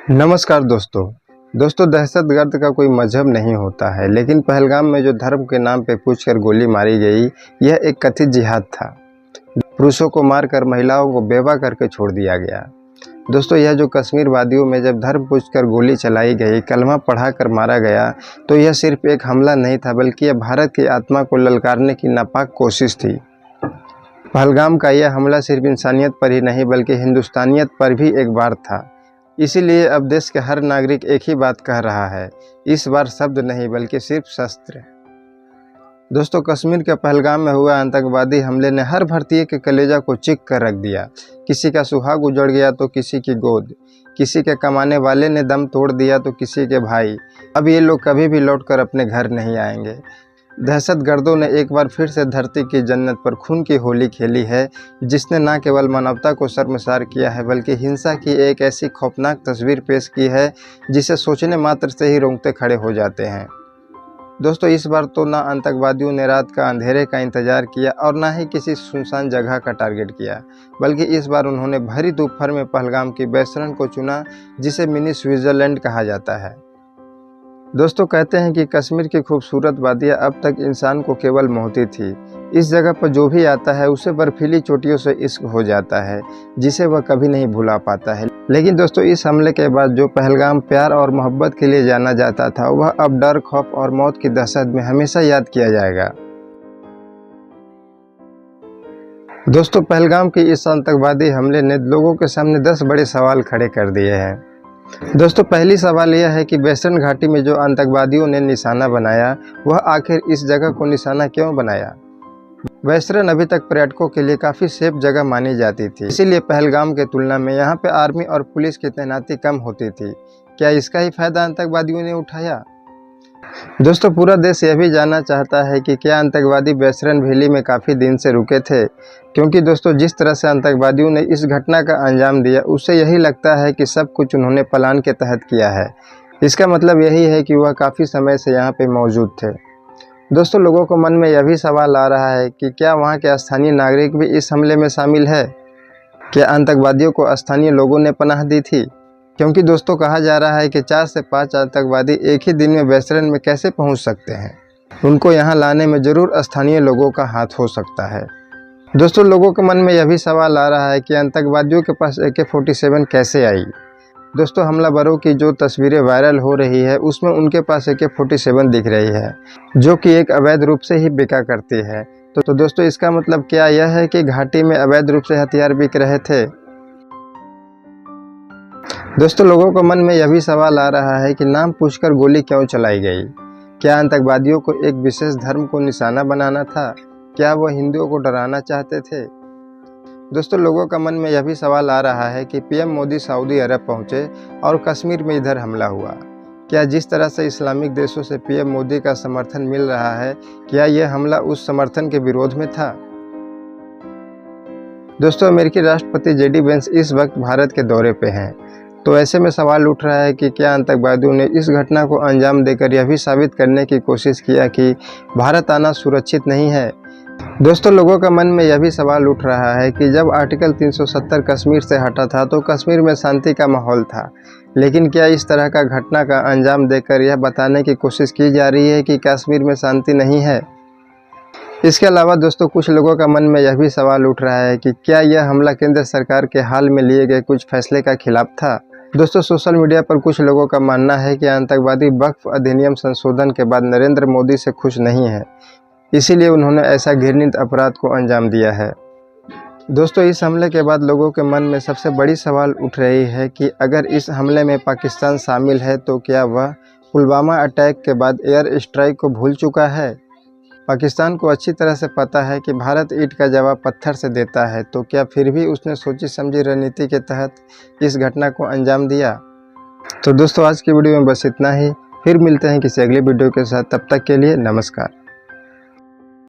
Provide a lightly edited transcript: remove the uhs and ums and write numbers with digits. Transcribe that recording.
नमस्कार दोस्तों दहशतगर्द का कोई मजहब नहीं होता है, लेकिन पहलगाम में जो धर्म के नाम पे पूछकर गोली मारी गई, यह एक कथित जिहाद था। पुरुषों को मारकर महिलाओं को बेवा करके छोड़ दिया गया। दोस्तों, यह जो कश्मीर वादियों में जब धर्म पूछकर गोली चलाई गई, कलमा पढ़ाकर मारा गया, तो यह सिर्फ एक हमला नहीं था, बल्कि यह भारत की आत्मा को ललकारने की नापाक कोशिश थी। पहलगाम का यह हमला सिर्फ इंसानियत पर ही नहीं, बल्कि हिंदुस्तानियत पर भी एक वार था। इसीलिए अब देश के हर नागरिक एक ही बात कह रहा है, इस बार शब्द नहीं बल्कि सिर्फ शस्त्र। दोस्तों, कश्मीर के पहलगाम में हुआ आतंकवादी हमले ने हर भारतीय के कलेजा को चीख कर रख दिया। किसी का सुहाग उजड़ गया तो किसी की गोद, किसी के कमाने वाले ने दम तोड़ दिया तो किसी के भाई। अब ये लोग कभी भी लौटकर अपने घर नहीं आएंगे। दहशतगर्दों ने एक बार फिर से धरती की जन्नत पर खून की होली खेली है, जिसने न केवल मानवता को शर्मसार किया है, बल्कि हिंसा की एक ऐसी खौफनाक तस्वीर पेश की है जिसे सोचने मात्र से ही रोंगटे खड़े हो जाते हैं। दोस्तों, इस बार तो ना आतंकवादियों ने रात का अंधेरे का इंतजार किया और ना ही किसी सुनसान जगह का टारगेट किया, बल्कि इस बार उन्होंने भरी दोपहर में पहलगाम की बेसरन को चुना, जिसे मिनी स्विट्जरलैंड कहा जाता है। दोस्तों, कहते हैं कि कश्मीर की खूबसूरत वादियाँ अब तक इंसान को केवल मोहती थी। इस जगह पर जो भी आता है उसे बर्फीली चोटियों से इश्क हो जाता है, जिसे वह कभी नहीं भुला पाता है। लेकिन दोस्तों, इस हमले के बाद जो पहलगाम प्यार और मोहब्बत के लिए जाना जाता था, वह अब डर, खौफ और मौत की दहशत में हमेशा याद किया जाएगा। दोस्तों, पहलगाम की इस आतंकवादी हमले ने लोगों के सामने 10 बड़े सवाल खड़े कर दिए हैं। दोस्तों, पहली सवाल यह है कि बेसरन घाटी में जो आतंकवादियों ने निशाना बनाया, वह आखिर इस जगह को निशाना क्यों बनाया। बेसरन अभी तक पर्यटकों के लिए काफ़ी सेफ जगह मानी जाती थी, इसीलिए पहलगाम के तुलना में यहाँ पे आर्मी और पुलिस की तैनाती कम होती थी। क्या इसका ही फायदा आतंकवादियों ने उठाया? दोस्तों, पूरा देश यह भी जानना चाहता है कि क्या आतंकवादी बेसरन वैली में काफ़ी दिन से रुके थे, क्योंकि दोस्तों, जिस तरह से आतंकवादियों ने इस घटना का अंजाम दिया, उससे यही लगता है कि सब कुछ उन्होंने प्लान के तहत किया है। इसका मतलब यही है कि वह काफ़ी समय से यहाँ पे मौजूद थे। दोस्तों, लोगों को मन में यह भी सवाल आ रहा है कि क्या वहाँ के स्थानीय नागरिक भी इस हमले में शामिल है? क्या आतंकवादियों को स्थानीय लोगों ने पनाह दी थी? क्योंकि दोस्तों, कहा जा रहा है कि 4 से 5 आतंकवादी एक ही दिन में बेसरन में कैसे पहुंच सकते हैं। उनको यहां लाने में जरूर स्थानीय लोगों का हाथ हो सकता है। दोस्तों, लोगों के मन में यह भी सवाल आ रहा है कि आतंकवादियों के पास AK-47 कैसे आई। दोस्तों, हमलावरों की जो तस्वीरें वायरल हो रही है, उसमें उनके पास AK-47 दिख रही है, जो कि एक अवैध रूप से ही बिका करती है। तो दोस्तों, इसका मतलब क्या यह है कि घाटी में अवैध रूप से हथियार बिक रहे थे? दोस्तों, लोगों के मन में यह भी सवाल आ रहा है कि नाम पूछकर गोली क्यों चलाई गई। क्या आतंकवादियों को एक विशेष धर्म को निशाना बनाना था? क्या वह हिंदुओं को डराना चाहते थे? दोस्तों, लोगों का मन में यह भी सवाल आ रहा है कि PM मोदी सऊदी अरब पहुंचे और कश्मीर में इधर हमला हुआ। क्या जिस तरह से इस्लामिक देशों से PM मोदी का समर्थन मिल रहा है, क्या यह हमला उस समर्थन के विरोध में था? दोस्तों, अमेरिकी राष्ट्रपति JD वेंस इस वक्त भारत के दौरे पे हैं, तो ऐसे में सवाल उठ रहा है कि क्या आतंकवादियों ने इस घटना को अंजाम देकर यह भी साबित करने की कोशिश किया कि भारत आना सुरक्षित नहीं है। दोस्तों, लोगों का मन में यह भी सवाल उठ रहा है कि जब आर्टिकल 370 कश्मीर से हटा था तो कश्मीर में शांति का माहौल था, लेकिन क्या इस तरह का घटना का अंजाम देकर यह बताने की कोशिश की जा रही है कि कश्मीर में शांति नहीं है। इसके अलावा दोस्तों, कुछ लोगों का मन में यह भी सवाल उठ रहा है कि क्या यह हमला केंद्र सरकार के हाल में लिए गए कुछ फैसले का खिलाफ था। दोस्तों, सोशल मीडिया पर कुछ लोगों का मानना है कि आतंकवादी वक्फ अधिनियम संशोधन के बाद नरेंद्र मोदी से खुश नहीं है, इसीलिए उन्होंने ऐसा घृणित अपराध को अंजाम दिया है। दोस्तों, इस हमले के बाद लोगों के मन में सबसे बड़ी सवाल उठ रही है कि अगर इस हमले में पाकिस्तान शामिल है, तो क्या वह पुलवामा अटैक के बाद एयर स्ट्राइक को भूल चुका है। पाकिस्तान को अच्छी तरह से पता है कि भारत ईंट का जवाब पत्थर से देता है, तो क्या फिर भी उसने सोची समझी रणनीति के तहत इस घटना को अंजाम दिया। तो दोस्तों, आज की वीडियो में बस इतना ही। फिर मिलते हैं किसी अगले वीडियो के साथ। तब तक के लिए नमस्कार।